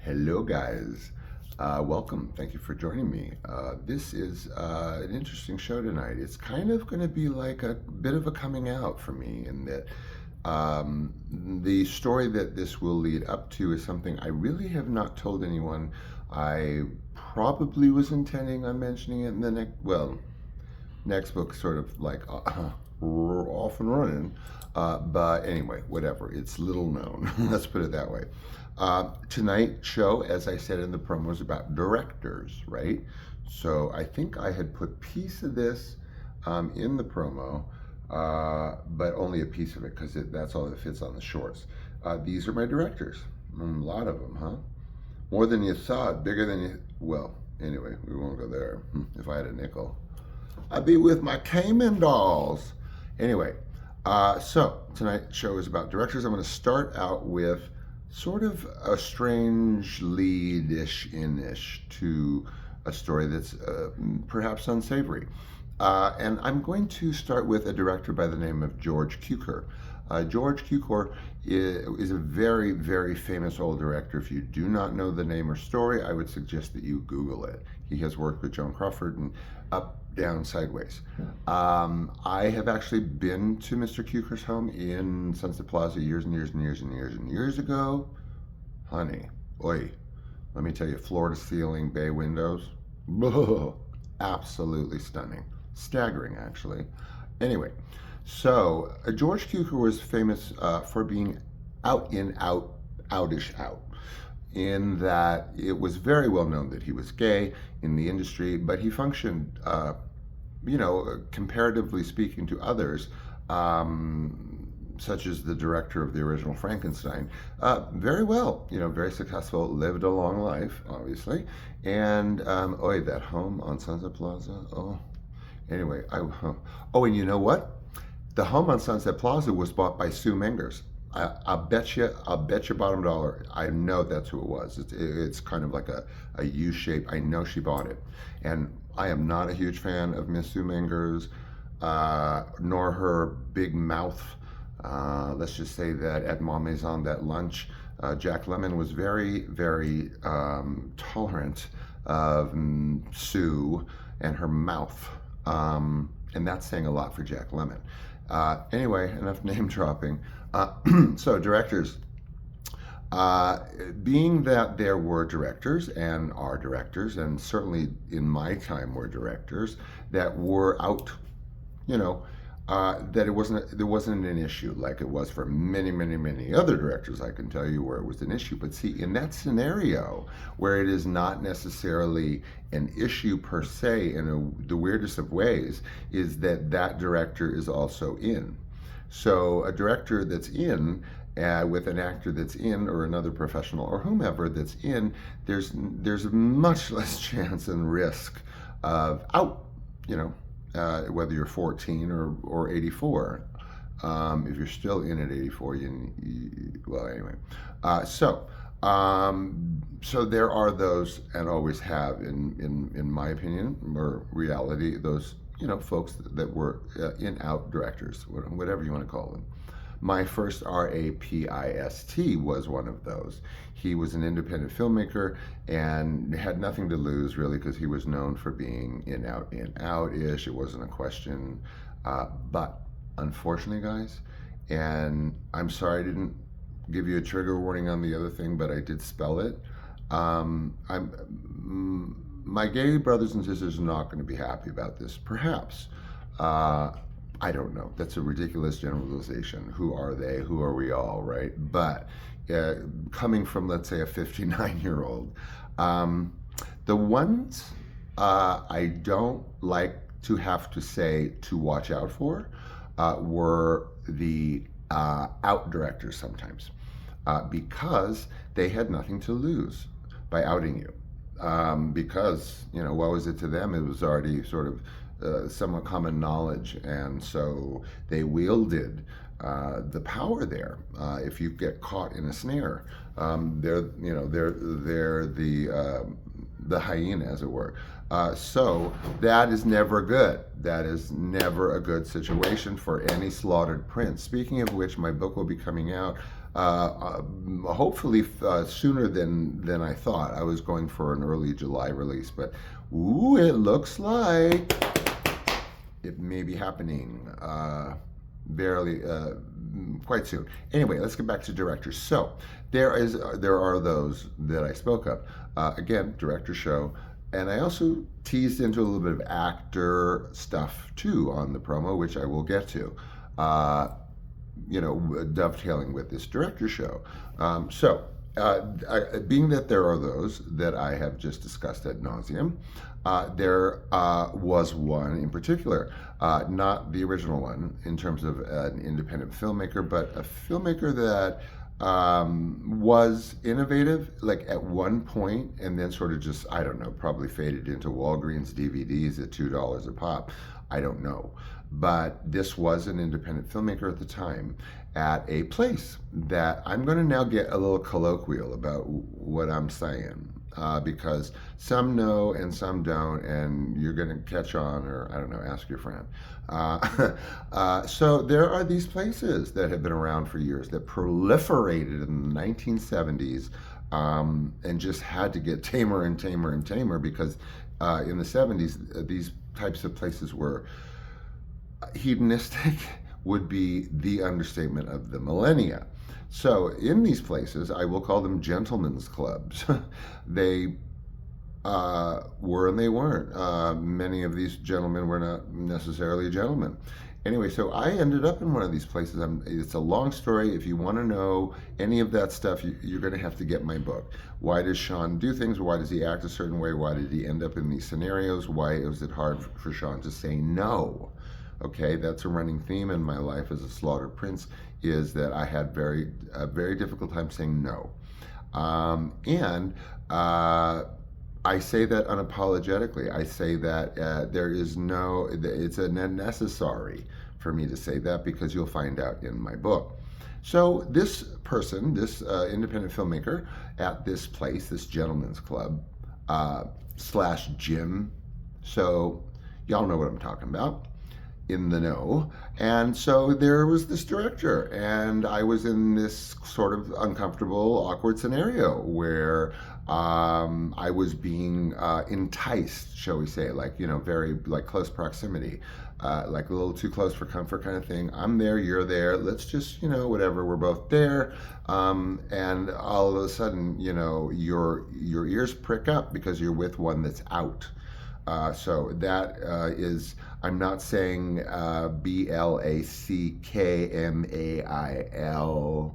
Hello, guys. Welcome. Thank you for joining me. This is an interesting show tonight. It's kind of going to be like a bit of a coming out for me, in that the story that this will lead up to is something I really have not told anyone. I probably was intending on mentioning it in the next book, sort of like off and running. But anyway, whatever. It's little known. Let's put it that way. Tonight's show, as I said in the promo, is about directors, right? So I think I had put a piece of this in the promo, but only a piece of it because that's all that fits on the shorts. These are my directors. A lot of them, huh? More than you thought, bigger than you. Well, anyway, we won't go there. If I had a nickel, I'd be with my Cayman dolls. Anyway, so tonight's show is about directors. I'm going to start out with sort of a strange lead-ish to a story that's perhaps unsavory. And I'm going to start with a director by the name of George Cukor. George Cukor is a very, very famous old director. If you do not know the name or story, I would suggest that you Google it. He has worked with Joan Crawford and Up, Down, Sideways. I have actually been to Mr. Cukor's home in Sunset Plaza years and years ago. Honey, oi, let me tell you, floor to ceiling bay windows, absolutely stunning. Staggering, actually. Anyway, so George Cukor was famous for being outish out, in that it was very well known that he was gay in the industry, but he functioned, comparatively speaking to others, such as the director of the original Frankenstein, very well, very successful, lived a long life, obviously, and that home on Sunset Plaza, anyway, and you know what? The home on Sunset Plaza was bought by Sue Mengers. I'll bet you bottom dollar. I know that's who it was. It's kind of like a U shape. I know she bought it. And I am not a huge fan of Miss Sue Mengers, nor her big mouth. Let's just say that at Maison, that lunch, Jack Lemmon was very, very tolerant of Sue and her mouth. And that's saying a lot for Jack Lemmon. Anyway, enough name dropping. So directors, being that there were directors and are directors, and certainly in my time were directors that were out, that there wasn't an issue like it was for many other directors. I can tell you where it was an issue. But see, in that scenario where it is not necessarily an issue per se, in the weirdest of ways, is that director is also in. So a director that's in with an actor that's in, or another professional or whomever that's in, there's much less chance and risk of out, whether you're 14 or 84. If you're still in at 84, well, anyway. So there are those, and always have, in my opinion, or reality, those folks that were in-out directors, whatever you want to call them. My first rapist was one of those. He was an independent filmmaker and had nothing to lose, really, because he was known for being in-out-ish. It wasn't a question. But unfortunately, guys, and I'm sorry I didn't give you a trigger warning on the other thing, but I did spell it. My gay brothers and sisters are not going to be happy about this, perhaps. I don't know. That's a ridiculous generalization. Who are they? Who are we all, right? But coming from, let's say, a 59-year-old, the ones I don't like to have to say to watch out for were the out directors sometimes, because they had nothing to lose by outing you. Because, what was it to them? It was already sort of somewhat common knowledge, and so they wielded the power there. If you get caught in a snare, they're the hyena, as it were. So that is never good. That is never a good situation for any slaughtered prince. Speaking of which, my book will be coming out hopefully sooner than I thought. I was going for an early July release, but ooh, it looks like it may be happening barely quite soon. Anyway, let's get back to directors. So there are those that I spoke of. Again, director show. And I also teased into a little bit of actor stuff too on the promo, which I will get to. Dovetailing with this director show. Being that there are those that I have just discussed ad nauseum, there was one in particular, not the original one in terms of an independent filmmaker, but a filmmaker that was innovative, like at one point, and then sort of just, I don't know, probably faded into Walgreens DVDs at $2 a pop. I don't know. But this was an independent filmmaker at the time at a place that I'm going to now get a little colloquial about what I'm saying. Because some know and some don't, and you're going to catch on, or I don't know, ask your friend. So there are these places that have been around for years that proliferated in the 1970s, and just had to get tamer and tamer and tamer because in the 70s, these types of places were hedonistic, would be the understatement of the millennia. So in these places, I will call them gentlemen's clubs. They were and they weren't. Many of these gentlemen were not necessarily gentlemen. Anyway, so I ended up in one of these places. It's a long story. If you want to know any of that stuff, you're going to have to get my book. Why does Sean do things? Why does he act a certain way? Why did he end up in these scenarios? Why was it hard for Sean to say no? Okay, that's a running theme in my life as a slaughtered prince, is that I had a very difficult time saying no. And I say that unapologetically. I say that it's unnecessary for me to say that, because you'll find out in my book. So this person, this independent filmmaker at this place, this gentleman's club slash gym, so y'all know what I'm talking about, in the know. And so there was this director, and I was in this sort of uncomfortable, awkward scenario where I was being enticed, shall we say, like, very like close proximity, like a little too close for comfort kind of thing. I'm there, you're there, let's just, whatever, we're both there. And all of a sudden, your ears prick up because you're with one that's out. So that is, I'm not saying BLACKMAIL,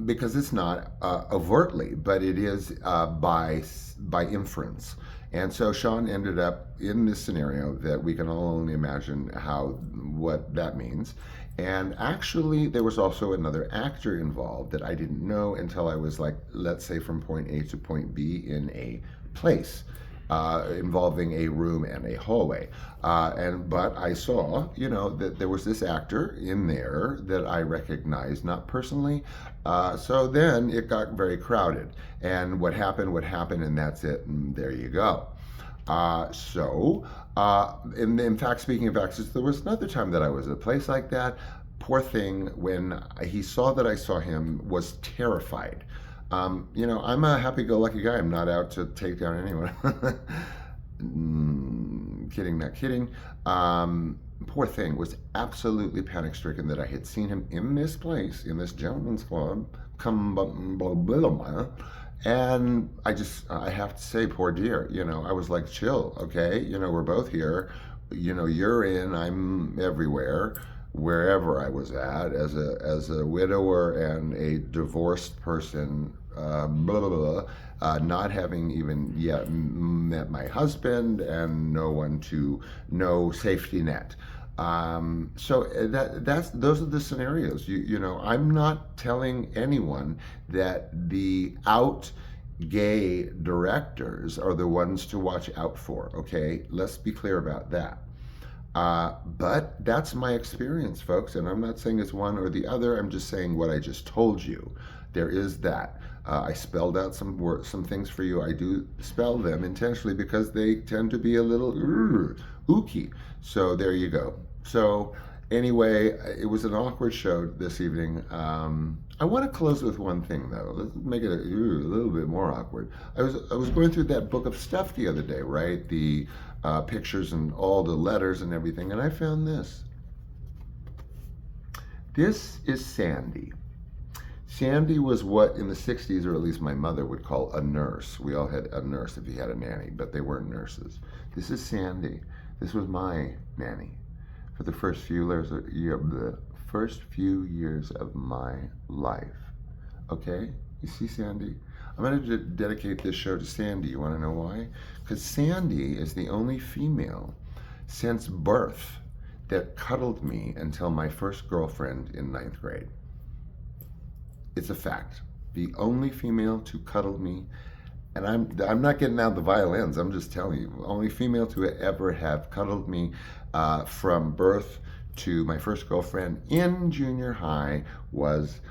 because it's not overtly, but it is by inference. And so Sean ended up in this scenario that we can all only imagine what that means. And actually, there was also another actor involved that I didn't know until I was, like, let's say from point A to point B in a place involving a room and a hallway. But I saw, that there was this actor in there that I recognized, not personally. So then it got very crowded. And what happened, and that's it, and there you go. In fact, speaking of actors, there was another time that I was at a place like that. Poor thing, when he saw that I saw him, was terrified. I'm a happy-go-lucky guy. I'm not out to take down anyone. Kidding, not kidding. Poor thing was absolutely panic-stricken that I had seen him in this place, in this gentleman's club, and I have to say, poor dear, I was like, chill, okay? We're both here. You're in, I'm everywhere, wherever I was at, as a widower and a divorced person, not having even yet met my husband, and no safety net. So those are the scenarios. I'm not telling anyone that the out gay directors are the ones to watch out for. Okay, let's be clear about that. But that's my experience, folks, and I'm not saying it's one or the other. I'm just saying what I just told you. There is that. I spelled out some things for you. I do spell them intentionally because they tend to be a little ooky. So there you go. So Anyway, it was an awkward show this evening. I want to close with one thing though. Let's make it a little bit more awkward. I was going through that book of stuff the other day, right? The pictures and all the letters and everything, and I found this. This is Sandy. Sandy was what in the 60s, or at least my mother would call a nurse. We all had a nurse if you had a nanny, but they weren't nurses. This is Sandy. This was my nanny for the first few years of my life. Okay? You see Sandy? I'm going to dedicate this show to Sandy. You want to know why? Because Sandy is the only female since birth that cuddled me until my first girlfriend in ninth grade. It's a fact. The only female to cuddle me, and I'm not getting out the violins. I'm just telling you, only female to ever have cuddled me from birth to my first girlfriend in junior high was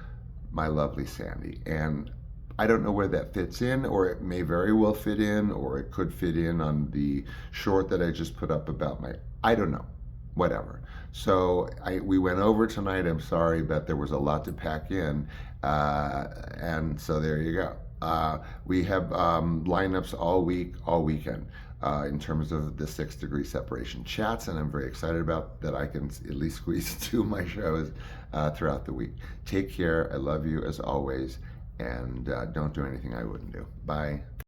my lovely Sandy. And I don't know where that fits in, or it may very well fit in, or it could fit in on the short that I just put up about I don't know. Whatever. So we went over tonight. I'm sorry, but there was a lot to pack in, and so there you go. We have lineups all week, all weekend, in terms of the 6 degree separation chats, and I'm very excited about that. I can at least squeeze 2 of my shows throughout the week. Take care. I love you as always, and don't do anything I wouldn't do. Bye.